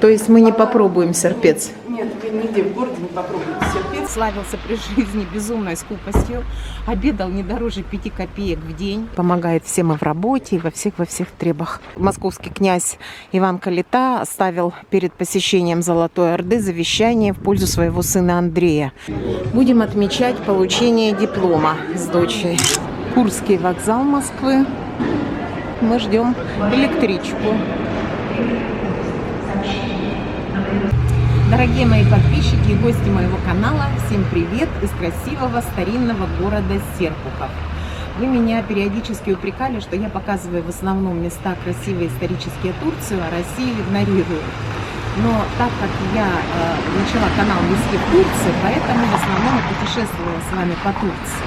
То есть мы не попробуем серпец? Нет, вы нигде в городе не попробуете серпец. Славился при жизни безумной скупостью, обедал не дороже 5 копеек в день. Помогает всем и в работе, и во всех требах. Московский князь Иван Калита оставил перед посещением Золотой Орды завещание в пользу своего сына Андрея. Будем отмечать получение диплома с дочерью. Курский вокзал Москвы. Мы ждем электричку. Дорогие мои подписчики и гости моего канала, всем привет из красивого старинного города Серпухов. Вы меня периодически упрекали, что я показываю в основном места красивые исторические Турции, а Россию игнорирую. Но так как я начала канал вести в Турции, поэтому в основном путешествовала с вами по Турции.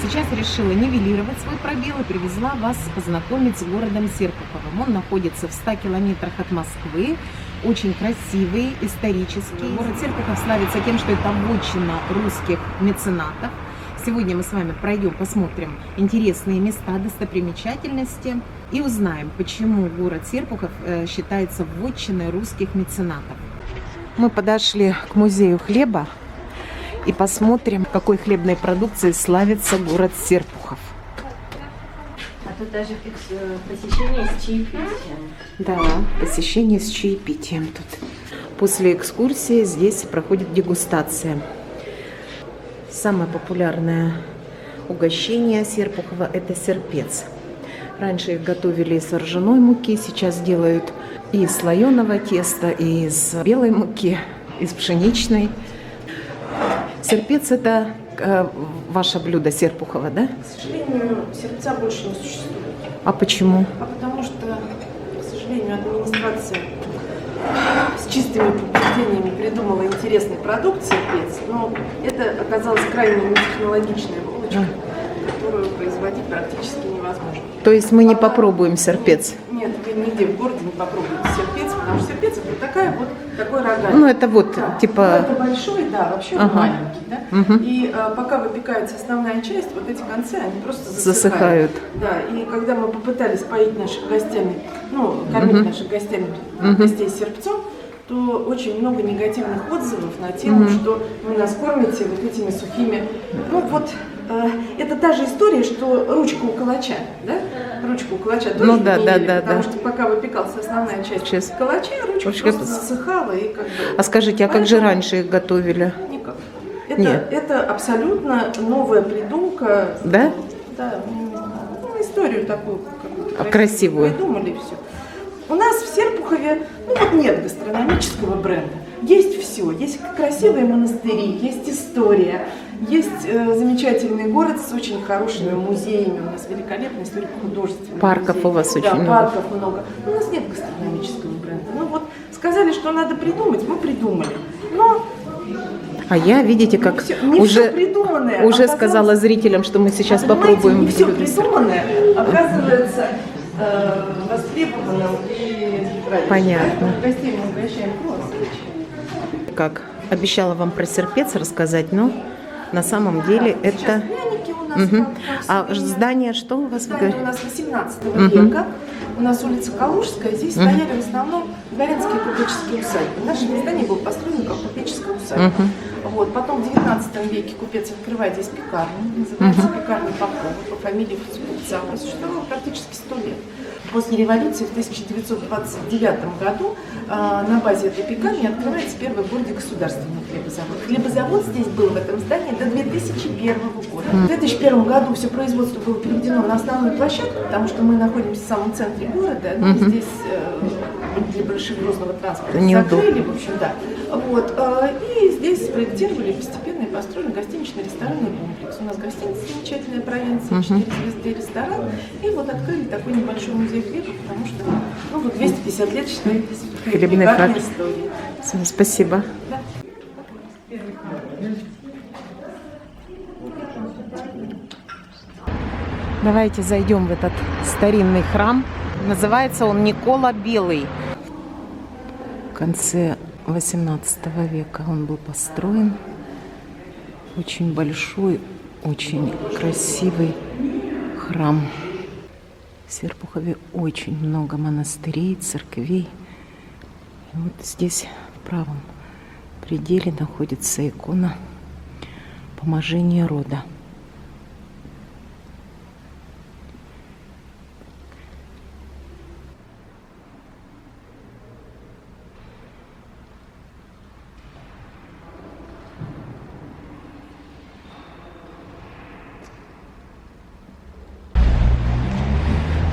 Сейчас решила нивелировать свой пробел и привезла вас познакомить с городом Серпуховым. Он находится в 100 километрах от Москвы. Очень красивый, исторический. Город Серпухов славится тем, что это вотчина русских меценатов. Сегодня мы с вами пройдем, посмотрим интересные места, достопримечательности и узнаем, почему город Серпухов считается вотчиной русских меценатов. Мы подошли к музею хлеба и посмотрим, какой хлебной продукцией славится город Серпухов. А тут даже посещение с чаепитием. Да, посещение с чаепитием тут. После экскурсии здесь проходит дегустация. Самое популярное угощение Серпухова – это серпец. Раньше их готовили из ржаной муки, сейчас делают и из слоеного теста, и из белой муки, из пшеничной. Серпец – это ваше блюдо Серпухова, да? К сожалению, серпца больше не существует. А почему? А потому что, к сожалению, администрация с чистыми побуждениями придумала интересный продукт серпец, но это оказалось крайне нетехнологичная булочка, которую производить практически невозможно. То есть мы не попробуем серпец? Нет, вы нигде в городе не попробуете серпец, потому что серпец это такой рогалик. Ну это вот да. типа... Ну, это большой, да, вообще он маленький, да. И пока выпекается основная часть, вот эти концы, они просто засыхают. Да, и когда мы попытались поить наших гостями, кормить наших гостей серпцом, то очень много негативных отзывов на тему, что вы нас кормите вот этими сухими. Это та же история, что ручка у калача, да? Ручка у калача тоже потому что пока выпекалась основная часть калача, ручка просто засыхала и как бы... А скажите, а как же раньше их готовили? Никак. Это абсолютно новая придумка. Да? Да. Историю такую красивую придумали все. У нас в Серпухове нет гастрономического бренда. Есть все. Есть красивые монастыри, есть история, есть замечательный город с очень хорошими музеями. У нас великолепный историко-художественный парков музей. У вас очень много. много. Парков много. У нас нет гастрономического бренда. Сказали, что надо придумать, мы придумали. Но а я, видите, как уже сказала зрителям, что мы сейчас попробуем. Не все придуманное, оказывается, востребованным и правильным. Понятно. Гостей мы угощаем просто. Как обещала вам про серпец рассказать, но на самом деле это... У нас А здание что у вас? Здание у нас 18 века. У нас улица Калужская. Здесь стояли в основном дворянские купеческие усадьбы. Наше здание было построено как купеческая усадьба. Потом в 19 веке купец открывает здесь пекарню. Называется пекарня Попова по фамилии купца. Просуществовала практически 100 лет. После революции в 1929 году на базе этой пекарни открывается первый в городе государственный хлебозавод. Хлебозавод здесь был в этом здании до 2001 года. В 2001 году все производство было переведено на основную площадку, потому что мы находимся в самом центре города. Здесь для большегрузного транспорта закрыли, в общем, да. И здесь спроектировали постепенно и построили гостинично-ресторанный комплекс. У нас гостиница замечательная, провинция, 4 звезды, ресторан. И открыли такой небольшой музей хлеба, потому что 250 лет считается хлебной истории. Спасибо. Да. Давайте зайдем в этот старинный храм. Называется он Никола Белый. В конце 18 века он был построен. Очень большой, очень красивый храм. В Серпухове очень много монастырей, церквей. Вот здесь в правом пределе находится икона Поможения рода.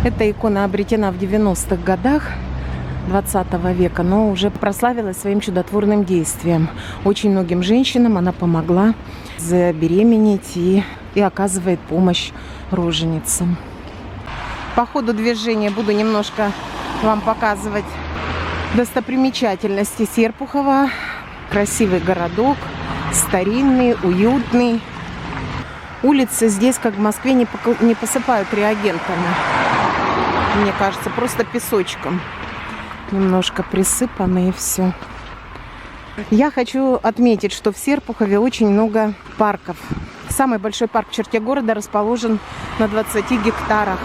Эта икона обретена в 90-х годах 20 века, но уже прославилась своим чудотворным действием. Очень многим женщинам она помогла забеременеть и оказывает помощь роженицам. По ходу движения буду немножко вам показывать достопримечательности Серпухова. Красивый городок, старинный, уютный. Улицы здесь, как в Москве, не посыпают реагентами. Мне кажется, просто песочком. Немножко присыпано и все. Я хочу отметить, что в Серпухове очень много парков. Самый большой парк в черте города расположен на 20 гектарах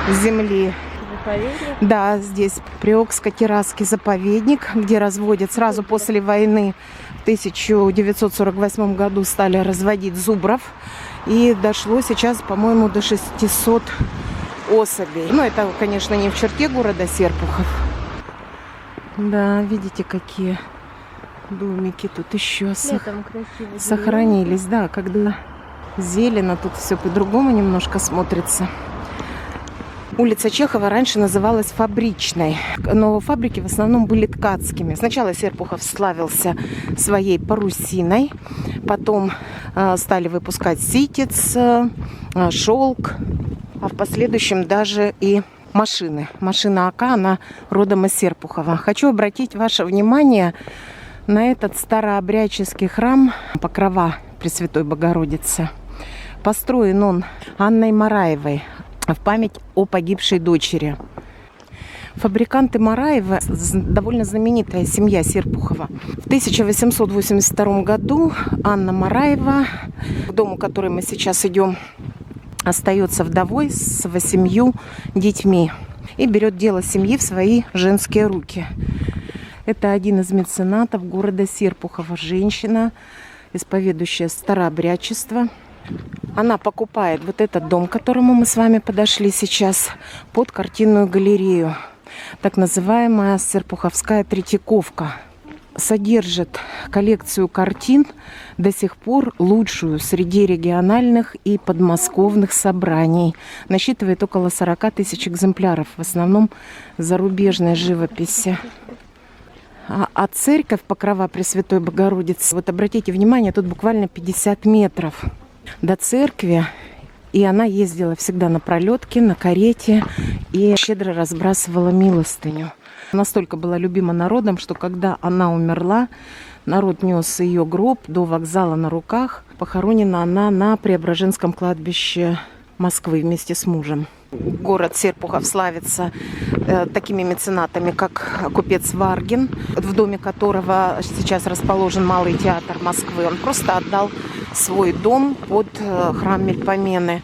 земли. Заповедник? Да, здесь Приокско-Террасский заповедник, где разводят сразу после войны. В 1948 году стали разводить зубров. И дошло сейчас, по-моему, до 600 особей. Ну, это, конечно, не в черте города Серпухов. Да, видите, какие домики тут еще сохранились. Да, когда зелено, тут все по-другому немножко смотрится. Улица Чехова раньше называлась Фабричной, но фабрики в основном были ткацкими. Сначала Серпухов славился своей парусиной, потом стали выпускать ситец, шелк, а в последующем даже и машины. Машина АК, она родом из Серпухова. Хочу обратить ваше внимание на этот старообрядческий храм Покрова Пресвятой Богородицы. Построен он Анной Мараевой в память о погибшей дочери. Фабриканты Мараевы – довольно знаменитая семья Серпухова. В 1882 году Анна Мараева, к дому, в который мы сейчас идем, остается вдовой с 8 детьми и берет дело семьи в свои женские руки. Это один из меценатов города Серпухова. Женщина, исповедующая старообрядчество. Она покупает вот этот дом, к которому мы с вами подошли сейчас, под картинную галерею. Так называемая Серпуховская Третьяковка. Содержит коллекцию картин, до сих пор лучшую среди региональных и подмосковных собраний. Насчитывает около 40 тысяч экземпляров, в основном зарубежной живописи. А церковь Покрова Пресвятой Богородицы, вот обратите внимание, тут буквально 50 метров до церкви. И она ездила всегда на пролетке, на карете и щедро разбрасывала милостыню. Настолько была любима народом, что когда она умерла, народ нес ее гроб до вокзала на руках. Похоронена она на Преображенском кладбище Москвы вместе с мужем. Город Серпухов славится такими меценатами, как купец Варгин, в доме которого сейчас расположен Малый театр Москвы. Он просто отдал свой дом под храм Мельпомены.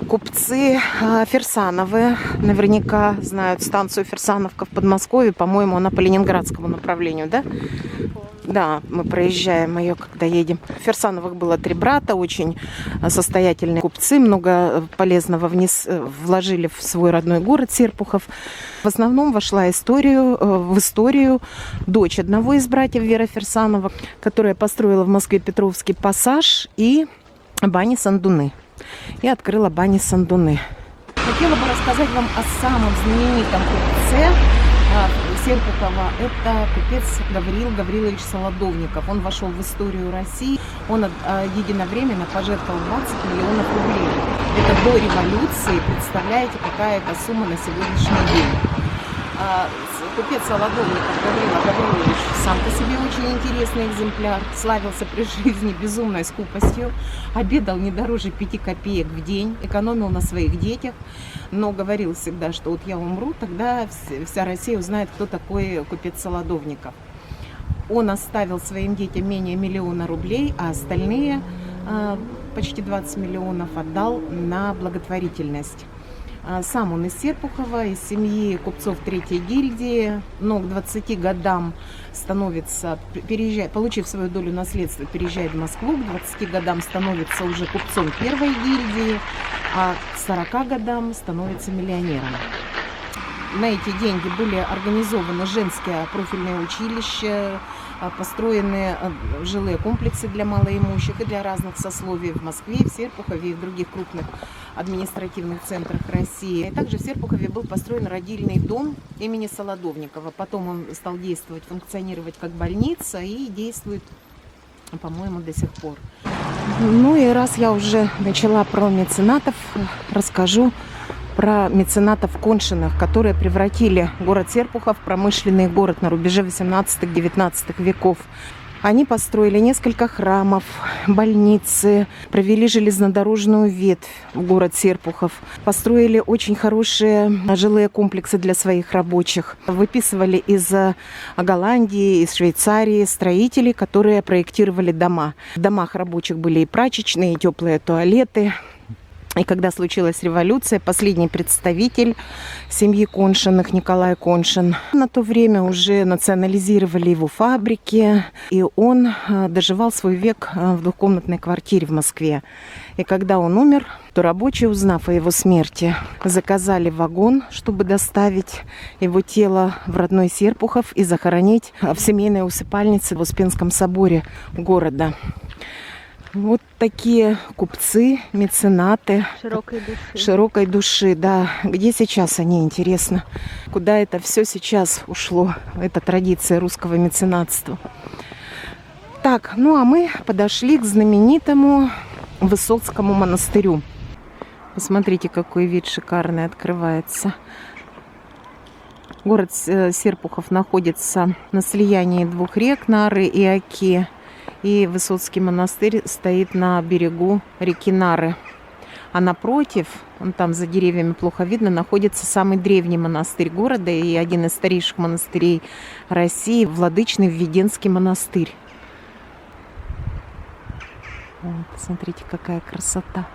Купцы Фирсановы наверняка знают станцию Фирсановка в Подмосковье. По-моему, она по ленинградскому направлению, да? Да, мы проезжаем ее, когда едем. Фирсановых было 3 брата, очень состоятельные купцы, много полезного вложили в свой родной город Серпухов. В основном вошла в историю дочь одного из братьев, Вера Фирсанова, которая построила в Москве Петровский пассаж и бани Сандуны. И открыла бани Сандуны. Хотела бы рассказать вам о самом знаменитом купце Серпухова. Это купец Гавриил Гаврилович Солодовников. Он вошел в историю России. Он единовременно пожертвовал 20 миллионов рублей. Это до революции. Представляете, какая это сумма на сегодняшний день. Купец Солодовников Гавриил Гаврилович сам по себе очень интересный экземпляр. Славился при жизни безумной скупостью. Обедал не дороже 5 копеек в день. Экономил на своих детях. Но говорил всегда, что вот я умру, тогда вся Россия узнает, кто такой купец Солодовников. Он оставил своим детям менее 1 миллиона рублей, а остальные почти 20 миллионов отдал на благотворительность. Сам он из Серпухова, из семьи купцов третьей гильдии, но к 20 годам становится, получив свою долю наследства, переезжает в Москву, к 20 годам становится уже купцом первой гильдии, а к 40 годам становится миллионером. На эти деньги были организованы женские профильные училища, построены жилые комплексы для малоимущих и для разных сословий в Москве, в Серпухове и в других крупных административных центрах России. И также в Серпухове был построен родильный дом имени Солодовникова. Потом он стал действовать, функционировать как больница и действует, по-моему, до сих пор. Ну и раз я уже начала про меценатов, расскажу про меценатов Коншиных, которые превратили город Серпухов в промышленный город на рубеже 18-19 веков. Они построили несколько храмов, больницы, провели железнодорожную ветвь в город Серпухов, построили очень хорошие жилые комплексы для своих рабочих. Выписывали из Голландии, из Швейцарии строителей, которые проектировали дома. В домах рабочих были и прачечные, и теплые туалеты. И когда случилась революция, последний представитель семьи Коншиных, Николай Коншин, на то время уже национализировали его фабрики, и он доживал свой век в двухкомнатной квартире в Москве. И когда он умер, то рабочие, узнав о его смерти, заказали вагон, чтобы доставить его тело в родной Серпухов и захоронить в семейной усыпальнице в Успенском соборе города. Вот такие купцы, меценаты широкой души, да. Где сейчас они, интересно? Куда это все сейчас ушло, эта традиция русского меценатства? Так, ну а мы подошли к знаменитому Высоцкому монастырю. Посмотрите, какой вид шикарный открывается. Город Серпухов находится на слиянии двух рек, Нары и Оки. И Высоцкий монастырь стоит на берегу реки Нары. А напротив, вон там за деревьями плохо видно, находится самый древний монастырь города и один из старейших монастырей России, Владычный Введенский монастырь. Вот, смотрите, какая красота.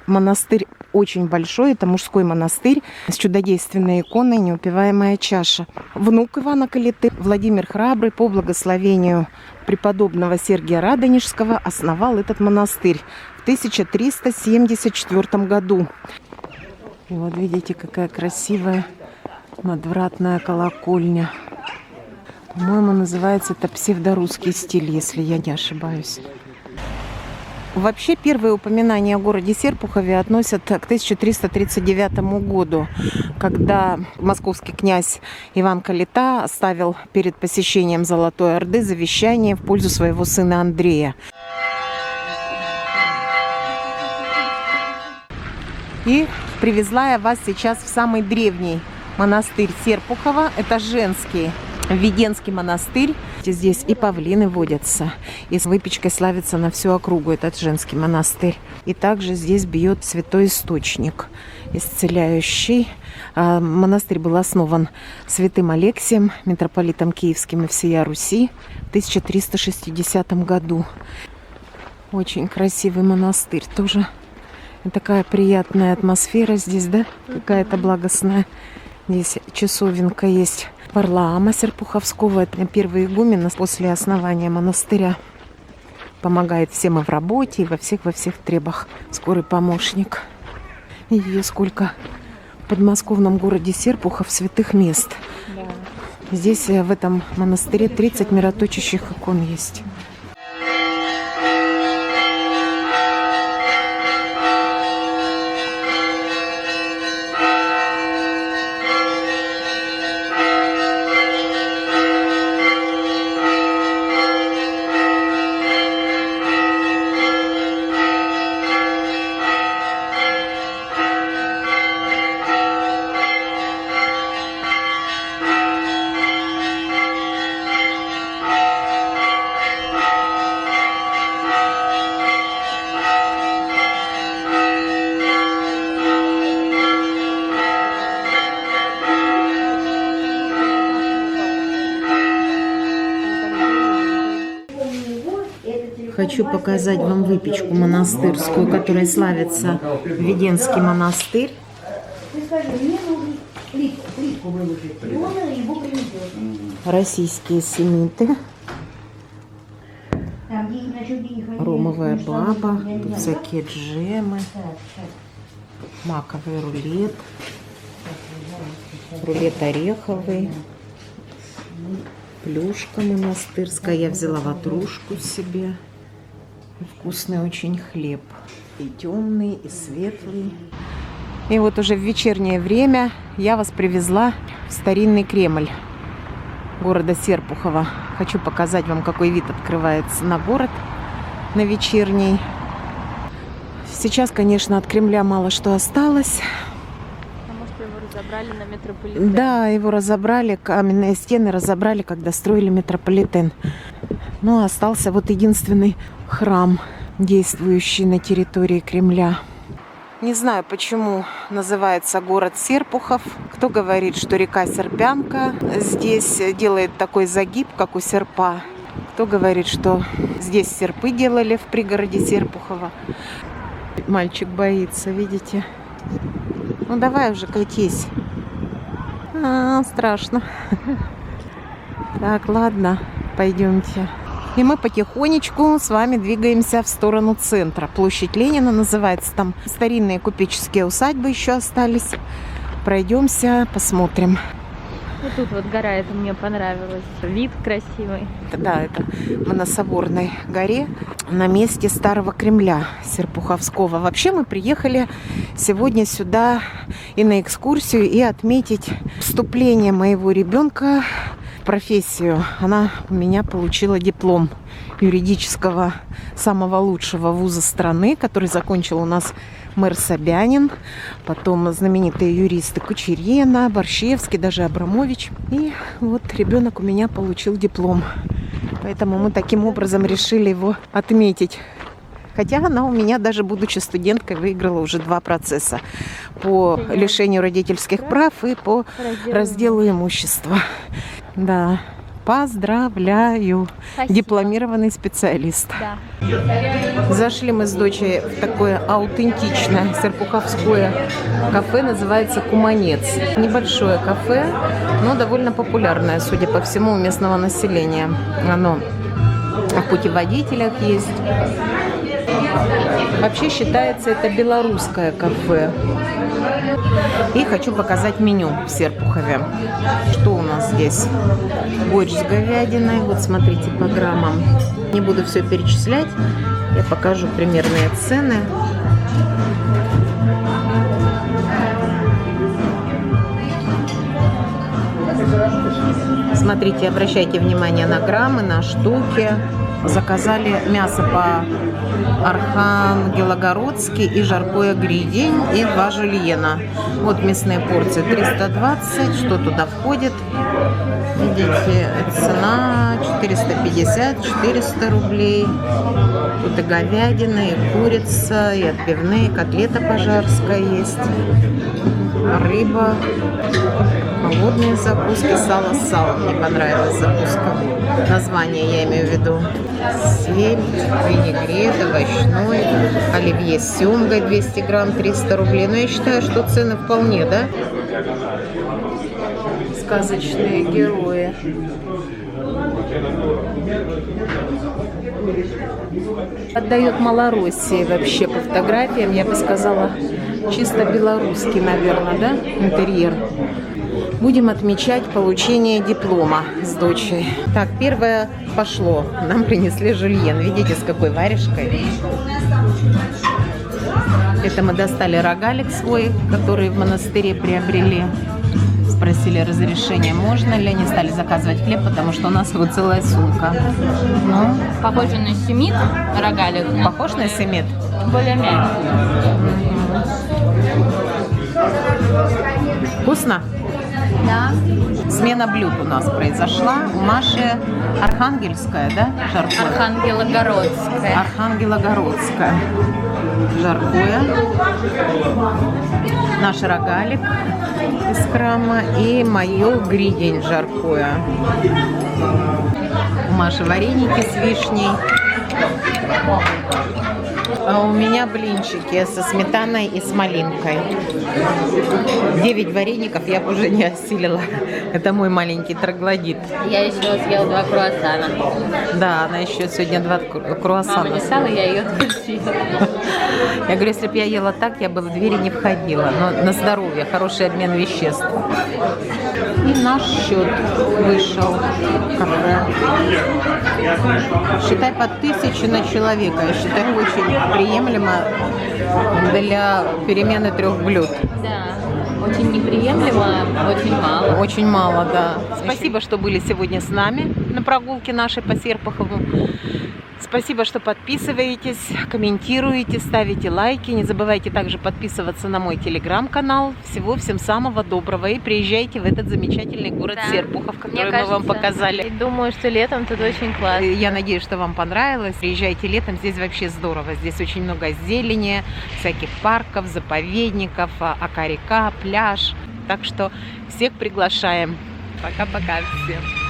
Монастырь очень большой, это мужской монастырь с чудодейственной иконой «Неупиваемая чаша». Внук Ивана Калиты, Владимир Храбрый, по благословению преподобного Сергия Радонежского, основал этот монастырь в 1374 году. И вот видите, какая красивая надвратная колокольня. По-моему, называется это псевдорусский стиль, если я не ошибаюсь. Вообще, первые упоминания о городе Серпухове относят к 1339 году, когда московский князь Иван Калита оставил перед посещением Золотой Орды завещание в пользу своего сына Андрея. И привезла я вас сейчас в самый древний монастырь Серпухова. Это женский Введенский монастырь. Здесь и павлины водятся, и с выпечкой славится на всю округу этот женский монастырь. И также здесь бьет святой источник исцеляющий. Монастырь был основан святым Алексием, митрополитом Киевским и всея Руси в 1360 году. Очень красивый монастырь тоже. И такая приятная атмосфера здесь, да? Какая-то благостная. Здесь часовенка есть Варлаама Серпуховского. Это первый игумен после основания монастыря. Помогает всем и в работе, и во всех требах. Скорый помощник. Видите, сколько в подмосковном городе Серпухов святых мест. Да. Здесь в этом монастыре 30 мироточащих икон есть. Хочу показать вам выпечку монастырскую, которой славится Веденский монастырь. Российские семиты. Ромовая баба. Тут всякие джемы. Маковый рулет. Рулет ореховый. Плюшка монастырская. Я взяла ватрушку себе. Вкусный очень хлеб. И темный, и светлый. И вот уже в вечернее время я вас привезла в старинный Кремль города Серпухова. Хочу показать вам, какой вид открывается на город на вечерний. Сейчас, конечно, от Кремля мало что осталось. Потому что его разобрали на метрополитен. Да, его разобрали, каменные стены разобрали, когда строили метрополитен. Но остался вот единственный храм, действующий на территории Кремля. Не знаю, почему называется город Серпухов. Кто говорит, что река Серпянка здесь делает такой загиб, как у серпа. Кто говорит, что здесь серпы делали в пригороде Серпухова. Мальчик боится, видите? Ну давай уже катись. Страшно. Так, ладно, пойдемте. И мы потихонечку с вами двигаемся в сторону центра. Площадь Ленина называется. Там старинные купеческие усадьбы еще остались. Пройдемся, посмотрим. Вот тут вот гора, это мне понравилось. Вид красивый. Да, это мы на Соборной горе, на месте старого Кремля Серпуховского. Вообще мы приехали сегодня сюда и на экскурсию, и отметить вступление моего ребенка в профессию. Она у меня получила диплом юридического самого лучшего вуза страны, который закончил у нас мэр Собянин, потом знаменитые юристы Кучерена, Борщевский, даже Абрамович. И вот ребенок у меня получил диплом. Поэтому мы таким образом решили его отметить. Хотя она у меня, даже будучи студенткой, выиграла уже 2 процесса по лишению родительских прав и по разделу имущества. Да, поздравляю. Спасибо. Дипломированный специалист. Да. Зашли мы с дочей в такое аутентичное серпуховское кафе, называется «Куманец». Небольшое кафе, но довольно популярное, судя по всему, у местного населения. Оно в путеводителях есть. Вообще считается это белорусское кафе. И хочу показать меню в Серпухове. Что у нас здесь? Борщ с говядиной. Вот смотрите по граммам. Не буду все перечислять. Я покажу примерные цены. Смотрите, обращайте внимание на граммы, на штуки. Заказали мясо по-архангелогородски и жаркое гридень и 2 жульена. Вот мясные порции 320. Что туда входит? Видите, цена 450-400 рублей. Тут и говядина, и курица, и отбивные, котлета пожарская есть, рыба, холодные закуски, сало с салом. Мне понравилась закуска. Название я имею в виду. Сельдь, винегрет, овощной, оливье с семгой 200 грамм, 300 рублей. Но я считаю, что цены вполне, да? Сказочные герои. Отдает Малороссии вообще по фотографиям. Я бы сказала, чисто белорусский, наверное, да, интерьер. Будем отмечать получение диплома с дочей. Так, первое пошло. Нам принесли жульен. Видите, с какой варежкой? Это мы достали рогалик свой, который в монастыре приобрели. Спросили разрешение, можно ли. Они стали заказывать хлеб, потому что у нас его целая сумка. Ну, Похоже на семит, рогалик. похож на семит? Более мягкий. Вкусно? Да. Смена блюд у нас произошла. У Маши архангельская, да, жаркое? Архангелогородская. Архангелогородская. Жаркое. Наш рогалик из храма и мое гридень жаркое. У Маши вареники с вишней. А у меня блинчики со сметаной и с малинкой. 9 вареников я бы уже не осилила. Это мой маленький троглодит. Я еще съела 2 круассана. Да, она еще сегодня 2 круассана. Мама не стала, я ее тоже съела. Я говорю, если бы я ела так, я бы в двери не входила. Но на здоровье, хороший обмен веществ. И наш счет вышел. Считай по 1000 на человека. Я считаю, очень приемлемо для перемены 3 блюд. Да, очень неприемлемо, очень мало. Очень мало, да. Спасибо, что были сегодня с нами на прогулке нашей по Серпухову. Спасибо, что подписываетесь, комментируете, ставите лайки. Не забывайте также подписываться на мой телеграм-канал. Всего всем самого доброго. И приезжайте в этот замечательный город Серпухов, который мы вам показали. И думаю, что летом тут очень классно. Я надеюсь, что вам понравилось. Приезжайте летом, здесь вообще здорово. Здесь очень много зелени, всяких парков, заповедников, Ака-река, пляж. Так что всех приглашаем. Пока-пока всем.